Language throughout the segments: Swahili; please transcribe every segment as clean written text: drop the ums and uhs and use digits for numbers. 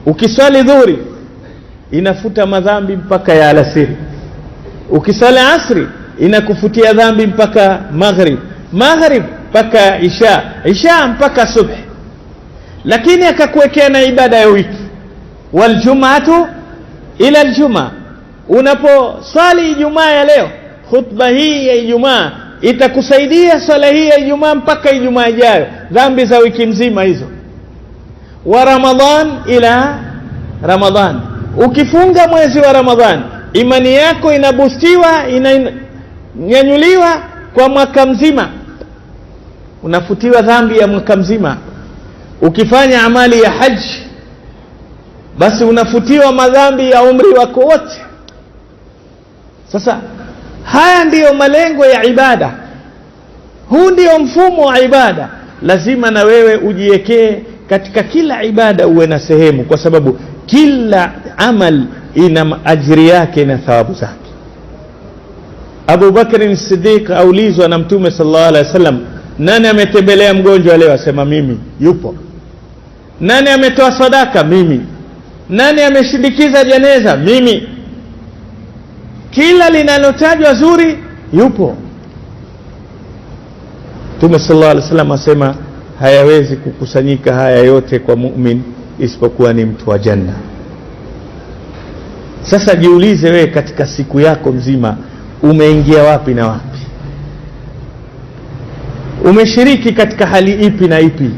Ukiswali dhuhuri inafuta madhambi mpaka ya alasiri. Ukiswali asri inakufutia dhambi mpaka maghrib. Maghrib mpaka isha. Isha mpaka subh. Lakini akakuwekea na ibada ya wiki. Wal jum'atu ila al-jum'a. Unaposwali Ijumaa ya leo, khutba hii ya Ijumaa itakusaidia swala hii ya Ijumaa mpaka Ijumaa ijayo, dhambi za wiki nzima hizo. Wa Ramadhan ila Ramadhan. Ukifunga mwezi wa Ramadhan, imani yako inabustiwa, inanyanyuliwa kwa mwaka mzima. Unafutiwa dhambi ya mwaka mzima. Ukifanya amali ya haji, basi unafutiwa madhambi ya umri wako wote. Sasa haya ndiyo malengo ya ibada. Huu ndio mfumo wa ibada. Lazima na wewe ujiwekee katika kila ibada uwe na sehemu, kwa sababu kila amal ina ajiri yake na thawabu zake. Abu Bakr as-Siddiq aulizwa na Mtume sallallahu alaihi wasallam, nani ametembelea mgonjwa leo? Asema mimi. Yupo. Nani ametoa sadaka? Mimi. Nani ameshindikiza jeneza? Mimi. Kila linalotajwa zuri yupo. Mtume sallallahu alaihi wasallam asema hayawezi kukusanyika haya yote kwa mu'min isipokuwa ni mtu wa janna. Sasa jiulize wewe, katika siku yako mzima umeingia wapi na wapi? Umeshiriki katika hali ipi na ipi?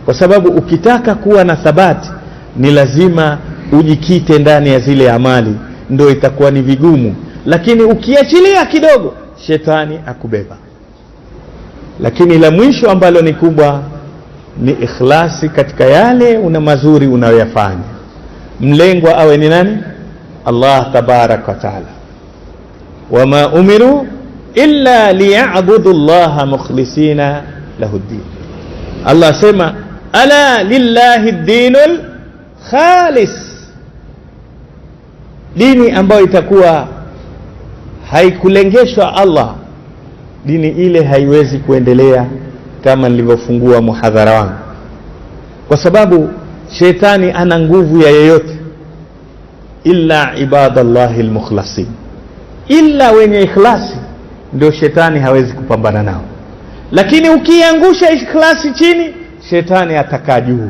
Kwa sababu ukitaka kuwa na thabati ni lazima ujikite ndani ya zile amali, ndio itakuwa ni vigumu. Lakini ukiachilia kidogo, shetani akubeba. Lakini la mwisho ambalo ni kubwa ni ikhlasi katika yale una mazuri unayoyafanya. Mlengwa awe ni nani? Allah tabarak wa taala. Wama umiru illa liya'budu Allah mukhlisina lahu ad-din. Allah sema ala lillahi ad-dinul khalis. Dini ambayo itakuwa haikulengeshwa Allah, dini ile haiwezi kuendelea. Kama nilivyofungua muhadhara wangu, kwa sababu shetani ana nguvu ya yeyote illa ibadallahi almukhlasin. Illa wenye ikhlasi ndio shetani hawezi kupambana nao. Lakini ukiangusha ikhlasi chini, shetani atakaa juu.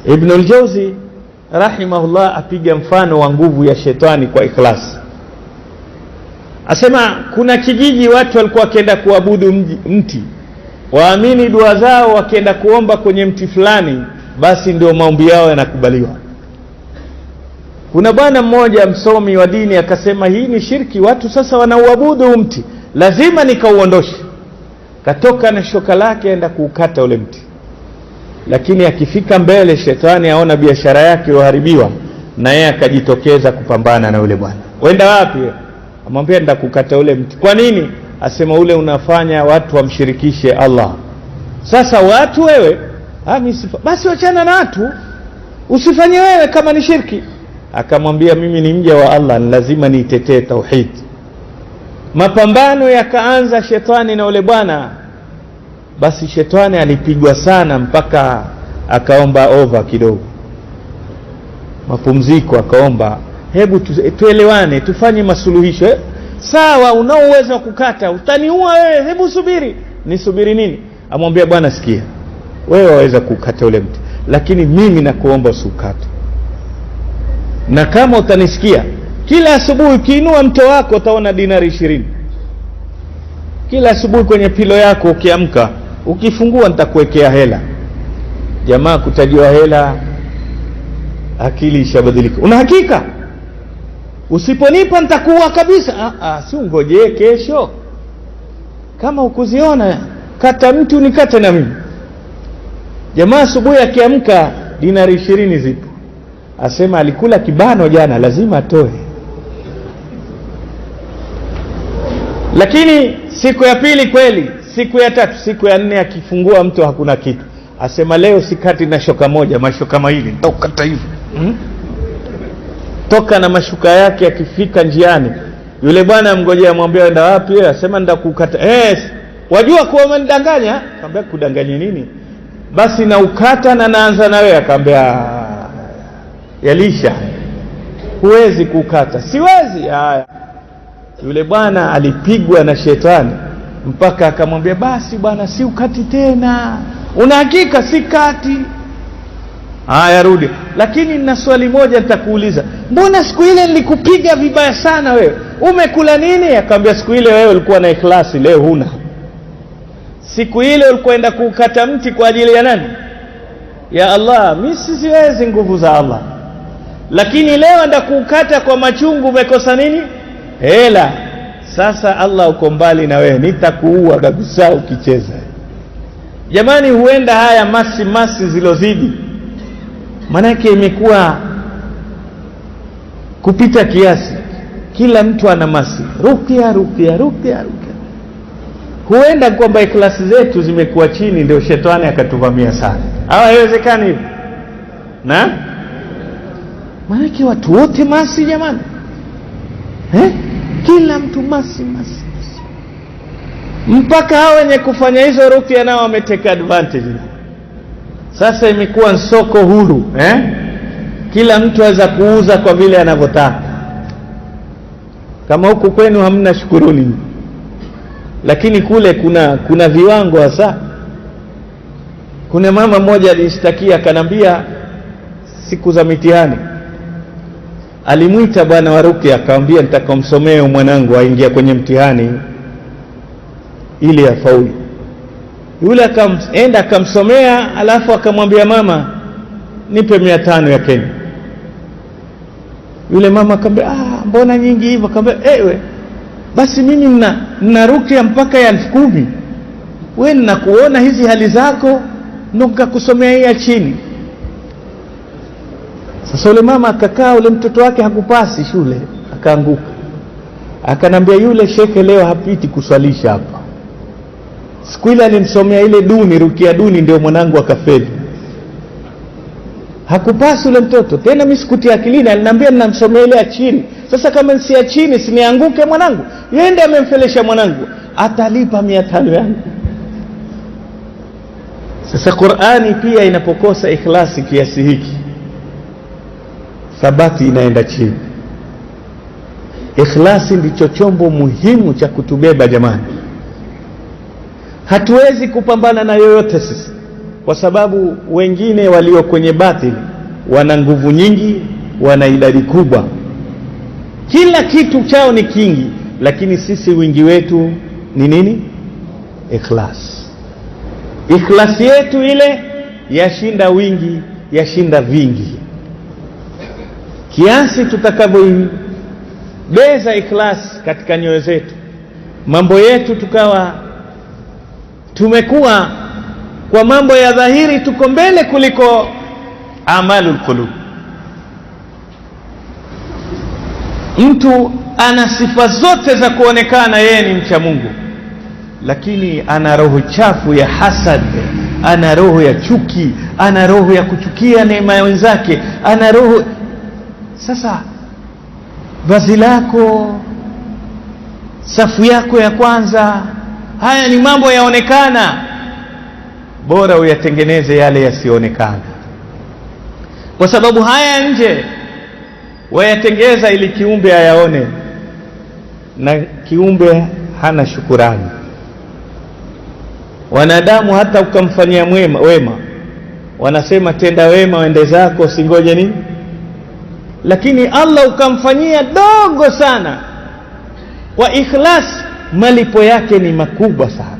Ibn al-Jawzi rahimahullah apiga mfano wa nguvu ya shetani kwa ikhlasi. Asema kuna kijiji watu walikuwa wakienda kuabudu mti, waamini dua zao, wakienda kuomba kwenye mti fulani, basi ndio maombi yao yanakubaliwa. Kuna bwana mmoja msomi wa dini akasema hii ni shirki, watu sasa wanauabudu mti, lazima nikauondoshe. Katoka na shoka lake aenda kuukata ule mti. Lakini akifika mbele, shetani aona biashara yake uharibiwa, na yeye akajitokeza kupambana na yule bwana. Wenda wapi? Amwambia nenda kukata ule mti. Kwa nini? Asema ule unafanya watu wamshirikishe Allah. Sasa watu wewe, basi wachana na watu, usifanye wewe kama ni shirki. Akamwambia mimi ni mja wa Allah, lazima niitetee tauhid. Mapambano yakaanza shetani na ule bwana. Basi shetani alipigwa sana mpaka akaomba over kidogo, mapumziko. Akaomba hebu tuelewane, tufanye masuluhisho. Sawa, una uwezo wa kukata, utaniua wewe, hebu subiri. Nisubiri nini? Amwambia bwana sikia, wewe waweza kukata ule mti, lakini mimi nakuomba usikate. Na kama utanisikia, kila asubuhi ukiinua mto wako utaona dinari 20. Kila asubuhi kwenye pilo yako ukiamka, ukifungua nitakuwekea hela. Jamaa kutajiwa hela, akili ishabadilika. Una hakika? Usiponipa nitakuua kabisa. Si ungojee kesho. Kama ukuziona, kata mtu nikate na mimi. Jamaa asubuhi akiamka, dinari 20 zipo. Asema alikula kibano jana, lazima atoe. Lakini siku ya pili kweli, siku ya tatu, siku ya 4 akifungua mtu hakuna kitu. Asema leo sikati na shoka moja, mashoka mawili nitakata hivi. Toka na mashuka yake. Akifika njiani, yule bwana amngojea, amwambia enda wapi? Asema nenda kukata. Wajua kuwa umenidanganya. Akamwambia kudanganya nini? basi na ukata na naanza na wewe. Akamwambia yalisha, huwezi kukata. Siwezi. Haya, yule bwana alipigwa na shetani mpaka akamwambia basi bwana, si ukati tena. Una hakika? Si kati. Haya, rudi. Lakini nina swali moja nitakuuliza, mbona siku ile nilikupiga vibaya sana, wewe umekula nini? Akamwambia siku ile wewe ulikuwa na ikhlasi, leo huna. Siku ile ulikwenda kukata mti kwa ajili ya nani? Ya Allah. Mimi siwezi nguvu za Allah, lakini leo enda kukata kwa machungu, umekosa nini? Hela. Sasa Allah uko mbali na wewe, nitakuua kabisa ukicheza. Jamani, huenda haya masi zilozidi, manake imekuwa kupita kiasi. Kila mtu ana masi, rukia. Huenda kwamba klasi zetu zimekuwa chini, ndio shetani akatuvamia sana. Haiwezekani hivyo. Na manake watu wote masi jamani, kila mtu masi. Mpaka hao wenye kufanya hizo rukia nao wameteka advantage. Sasa imekuwa soko huru, kila mtu aweza kuuza kwa vile anavyotaka. Kama huku kwenu hamna, shukuruni, lakini kule kuna viwango hasa. Kuna mama mmoja alishtakia, akanambia siku za mitihani alimuita bwana wa rukia, akamwambia nitakomsomea mwanangu aingia kwenye mtihani ili afaulu. Yule akaenda akamsomea, alafu akamwambia mama, nipe 500 ya Kenya. Yule mama akamwambia mbona nyingi hivyo? Akamwambia ewe, basi mimi nina rukia mpaka ya 10,000. Wewe ninakuona hizi hali zako, ndo nikakusomea hii ya chini. Sasa yule mama akakaa, ule mtoto wake hakupasi shule, akaanguka. Akanambia yule shekhe leo hapiti kuswalisha hapa. Siku ile alimsomea ile duni, rukia duni, ndio mwanangu akafeli. Hakupasi ule mtoto. Tena mimi sikutia akilini, aliniambia ninamsomea ile ya chini. Sasa kama si ya chini, sinianguke mwanangu. Yeye ndiye amemfelesha mwanangu, atalipa 500 yangu. Sasa Qur'ani pia inapokosa ikhlasi kiasi hiki, thabati inaenda chini. Ikhlasi ndicho chombo muhimu cha kutubeba jamani. Hatuwezi kupambana na yoyote sisi, kwa sababu wengine walio kwenye batili wana nguvu nyingi, wana idadi kubwa, kila kitu chao ni kingi, lakini sisi wingi wetu ni nini? Ikhlas. Ikhlasi yetu ile yashinda wingi, yashinda vingi. Kiasi tutakavyoibeza ikhlas katika nyoyo zetu, mambo yetu tukawa tumekuwa kwa mambo ya dhahiri tuko mbele kuliko amalul qulub. Mtu ana sifa zote za kuonekana yeye ni mcha Mungu, lakini ana roho chafu ya hasad, ana roho ya chuki, ana roho ya kuchukia neema ya wenzake, ana roho. Sasa vazi lako, safu yako ya kwanza, haya ni mambo yaonekana, bora uyatengeneze yale yasionekana, kwa sababu haya nje wayatengeza ili kiumbe ayaone, na kiumbe hana shukurani. Wanadamu hata ukamfanyia wema wanasema tenda wema wende zako, singoje nini. Lakini Allah ukamfanyia dogo sana, kwa ikhlas malipo yake ni makubwa sana.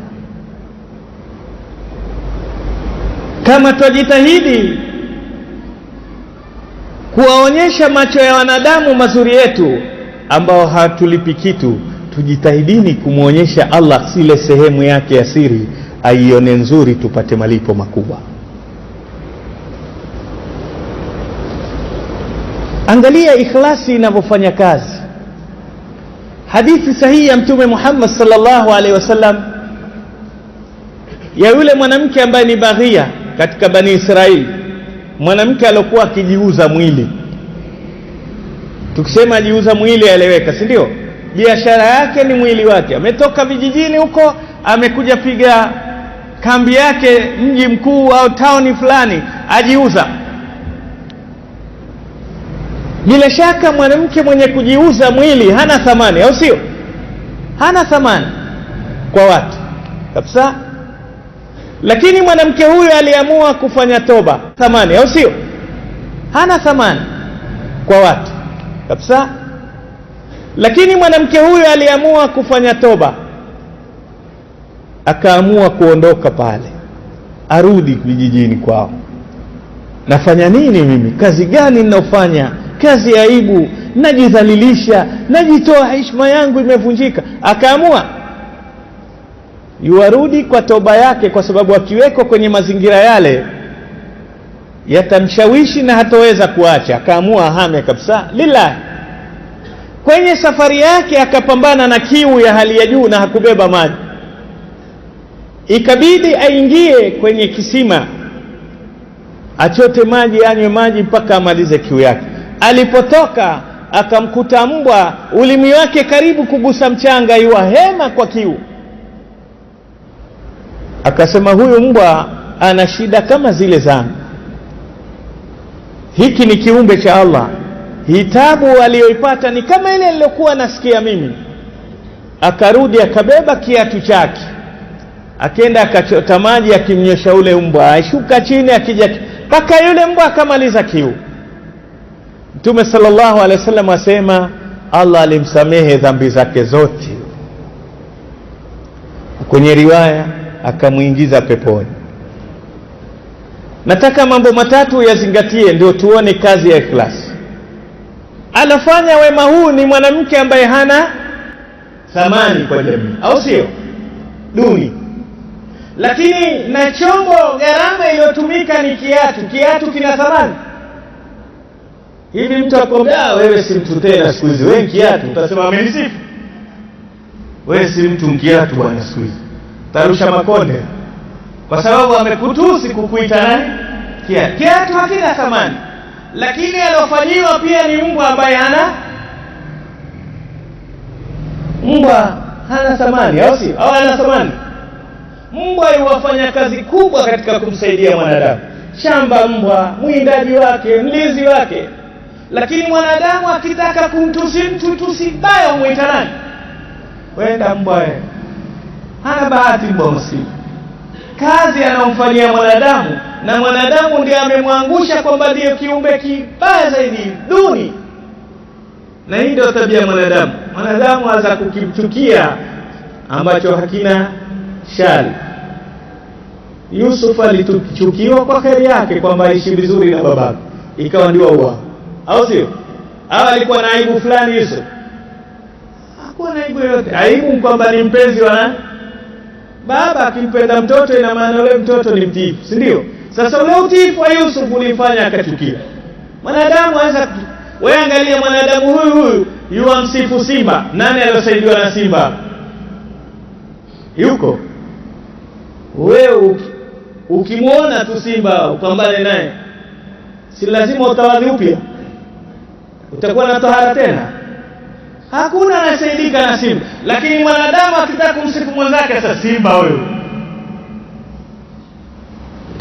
Kama twajitahidi kuwaonyesha macho ya wanadamu mazuri yetu ambao hatulipi kitu, tujitahidini kumuonyesha Allah sile sehemu yake ya siri, aione nzuri, tupate malipo makubwa. Angalia ikhlasi inavyofanya kazi. Hadithi sahihi ya Mtume Muhammad sallallahu alaihi wasallam ya yule mwanamke ambaye ni baghia katika Bani Israeli, mwanamke aliyokuwa akijiuza mwili. Tukisema ajiuza mwili aeleweka, si ndio? Biashara yake ni mwili wake. Ametoka vijijini huko, amekuja piga kambi yake mji mkuu au tauni fulani, ajiuza. Bila shaka mwanamke mwenye kujiuza mwili hana thamani, au sio? Hana thamani kwa watu kabisa. Lakini mwanamke huyu aliamua kufanya toba, thamani, au sio? Hana thamani kwa watu kabisa. Lakini mwanamke huyu aliamua kufanya toba, akaamua kuondoka pale, arudi vijijini kwao. Nafanya nini mimi? Kazi gani ninaofanya? Kazi ya aibu, najidhalilisha, najitoa, heshima yangu imevunjika. Akaamua yuarudi kwa toba yake, kwa sababu akiwekwa kwenye mazingira yale yatamshawishi na hatoweza kuacha. Akaamua ahame kabisa lillahi. Kwenye safari yake akapambana na kiu ya hali ya juu na hakubeba maji, ikabidi aingie kwenye kisima achote maji, anywe maji mpaka amalize kiu yake. Alipotoka akamkuta mbwa, ulimi wake karibu kugusa mchanga, yuahema kwa kiu. Akasema huyu mbwa ana shida kama zile zangu, hiki ni kiumbe cha Allah, hitabu aliyoipata ni kama ile aliyokuwa nasikia mimi. Akarudi akabeba kiatu chake, akaenda akachota maji, akimnyosha ule mbwa, ashuka chini, akija mpaka yule mbwa akamaliza kiu. Mtume sallallahu alaihi wasallam asema Allah alimsamehe dhambi zake zote, kwenye riwaya akamuingiza peponi. Nataka mambo matatu yazingatie ndio tuone kazi ya ikhlas. Alofanya wema huu ni mwanamke ambaye hana thamani kwa jamii, au sio? Duni. Lakini na chombo, gharama iliyotumika ni kiatu. Kiatu kina thamani. Hivi mtu akwambia wewe si mtu tena siku hizi, wewe kiatu, utasema amenisifu. Wewe si mtu kiatu bwana siku hizi, tarusha makonde, kwa sababu amekutusi kukuita nani? Kiatu. Kiatu hakina thamani. Lakini alofanyiwa pia ni mbwa ambaye mbwa hana thamani, au si? Au hana thamani? Mbwa yuwafanya kazi kubwa katika kumsaidia mwanadamu. Shamba mbwa, mwindaji wake, mlinzi wake. Lakini mwanadamu akitaka kumtusi mtu, tusi baya umuita nani? Wenda mbwa wewe. Hana bahati mbwa maskini. Kazi anamfanyia mwanadamu, na mwanadamu ndiye amemwangusha kwamba ndiyo kiumbe kibaya zaidi, duni. Na hii ndio tabia ya mwanadamu. Mwanadamu haza kukimchukia ambacho hakina shari. Yusuf alituchukiwa kwa kheri yake, kwamba aishi vizuri na babake, ikawa ndio uwa, au sio? Au alikuwa na aibu fulani Yusuf? Hakuwa na aibu yoyote. Aibu kwamba ni mpenzi wa nani? Baba. Akimpenda mtoto ina maana yule mtoto ni mtiifu, si ndio? Sasa ule utiifu wa Yusuf ulifanya akachukia. Mwanadamu anaweza, wewe angalia mwanadamu huyu yuamsifu simba. Nani aliyosaidiwa na simba? Yuko. Wewe ukimwona tu simba upambane naye, si lazima utawadhi upya? Utakuwa na tahara tena? Hakuna anasaidika na simba. Lakini mwanadamu akitaka kumsifu mwenzake, sasa simba wewe,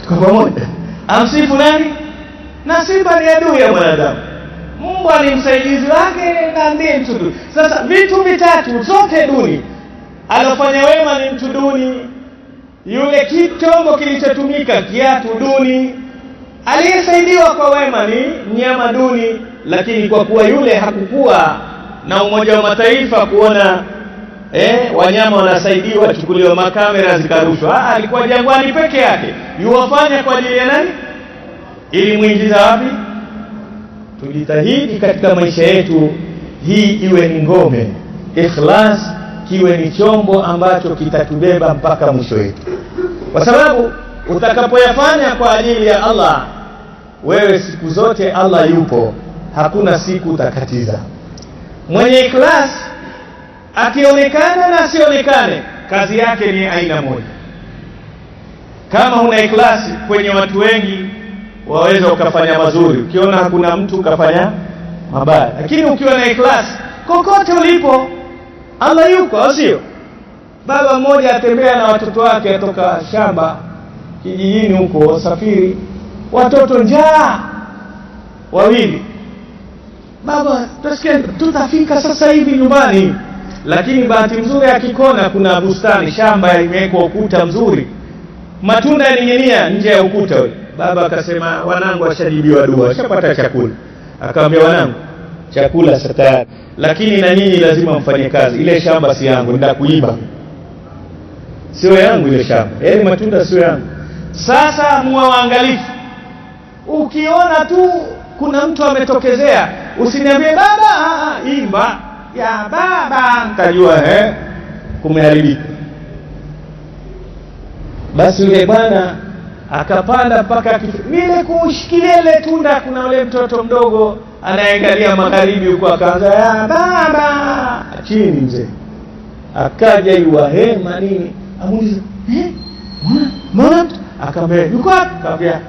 tuko pamoja, amsifu nani? Na simba ni adui ya mwanadamu. Mbwa ni msaidizi wake na ndiye mtu. Sasa vitu vitatu zote duni. Alofanya wema ni mtu duni, yule kitombo kilichotumika kiatu duni, aliyesaidiwa kwa wema ni mnyama duni. Lakini kwa kuwa yule hakukuwa na Umoja wa Mataifa kuona wanyama wanasaidiwa, chukuliwa makamera zikarushwa, alikuwa jangwani peke yake, yuwafanya kwa ajili ya nani? Ili muingiza wapi? Tujitahidi katika maisha yetu hii iwe ni ngome, ikhlas kiwe ni chombo ambacho kitatubeba mpaka mwisho wetu, kwa sababu utakapoyafanya kwa ajili ya Allah, wewe siku zote Allah yupo, hakuna siku utakatiza. Mwenye ikhlas akionekana na asionekane, kazi yake ni aina moja. Kama una ikhlas kwenye watu wengi, waweza ukafanya mazuri, ukiona hakuna mtu ukafanya mabaya. Lakini ukiwa na ikhlas, kokote ulipo Allah yuko, au sio? Baba mmoja atembea na watoto wake atoka shamba kijijini huko, wasafiri, watoto njaa wawili. Baba, tutafika sasa hivi nyumbani. Lakini bahati nzuri akikona kuna bustani, shamba imewekwa ukuta mzuri, matunda yaning'inia nje ya ukuta ule. Baba akasema, wanangu washajibiwa dua, washapata chakula. Akamwambia, wanangu, chakula sasa tayari, lakini na nyinyi lazima mfanye kazi. Ile shamba si yangu, nenda kuiba. Sio yangu ile shamba, yaani matunda sio yangu. Sasa muwe waangalifu. Ukiona tu kuna mtu ametokezea, usiniambie baba, imba ya baba, mtajua kumeharibika. Basi yule bwana akapanda mpaka nile kushikilia ile tunda. Kuna yule mtoto mdogo anaangalia magharibi huko, akaanza ya baba chini. Mzee akaja yuwahema nini, amuuliza mbona? Akamwambia, yuko wapi? Akamwambia,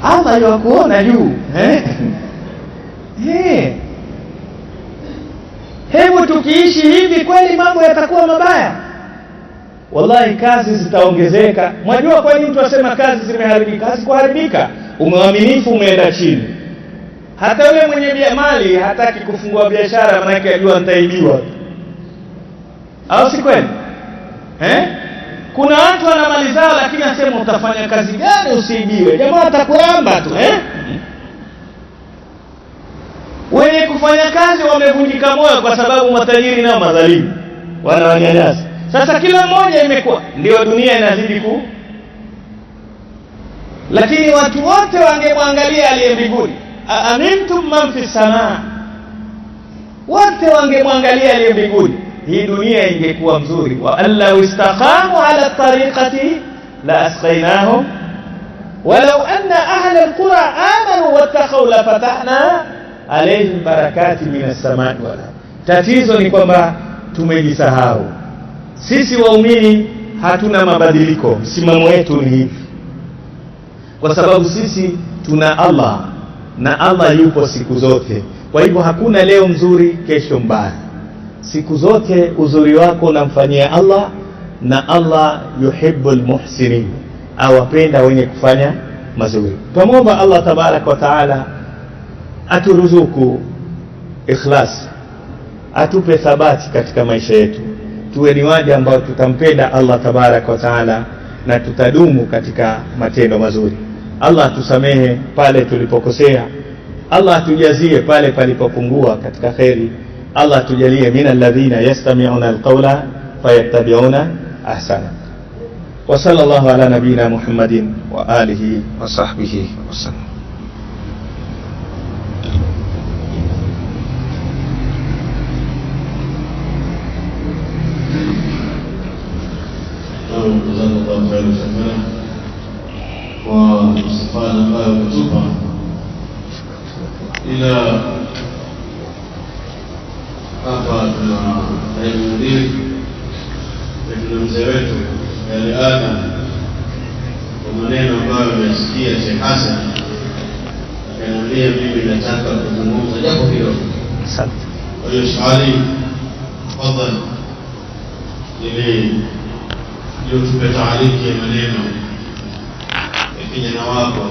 Allah yukuona juu. Hebu tukiishi hivi kweli mambo yatakuwa mabaya. Wallahi kazi zitaongezeka. Mwajua kwa nini tunasema kazi zimeharibika? Kazi kuharibika, uaminifu umeenda chini. Hata yule mwenye mali hataki kufungua biashara, maana yake ajua nitaibiwa. Au si kweli? Kuna watu wana mali zao, lakini asema utafanya kazi gani usiibiwe? Jamaa atakuamba tu. Wenye kufanya kazi wamevunjika moyo kwa sababu matajiri nao madhalimu wanawanyanyasa. Sasa kila mmoja imekuwa ndio dunia inazidi lakini watu wote wangemwangalia aliye mbinguni. Amintum man fi samaa, wote wangemwangalia aliye mbinguni, hii dunia ingekuwa mzuri. Wa alla istaqamu ala tariqati la asqaynahum walau anna ahla alqura amanu wattaqaw la fatahna alayhim barakati minas samai wal ardh. Tatizo ni kwamba tumejisahau. Sisi waumini hatuna mabadiliko, msimamo wetu ni hivi, kwa sababu sisi tuna Allah na Allah yupo siku zote. Kwa hivyo hakuna leo mzuri kesho mbaya. Siku zote uzuri wako unamfanyia Allah, na Allah yuhibbul muhsinin, awapenda wenye kufanya mazuri. Tumomba Allah tabaraka wa taala aturuzuku ikhlas, atupe thabati katika maisha yetu, tuwe ni waja ambao tutampenda Allah tabaraka wa taala na tutadumu katika matendo mazuri. Allah atusamehe pale tulipokosea, Allah atujazie pale palipopungua katika khairi. Allah atujalie min alladhina yastami'una alqawla fayattabi'una ahsana. Wa sallallahu ala nabina Muhammadin wa alihi wa sahbihi wa sallam. Kwa msafara ambayo umetupa, ila hapa tuna naibu mdiri na tuna mzee wetu Aliana, kwa maneno ambayo amesikia Sheikh Hassan akaniambia mimi nataka kuzungumza japo kidogo. Asante. Kwa hiyo swali, tafadhali, ili ndio tupe taariki ya maneno ya kijana wako.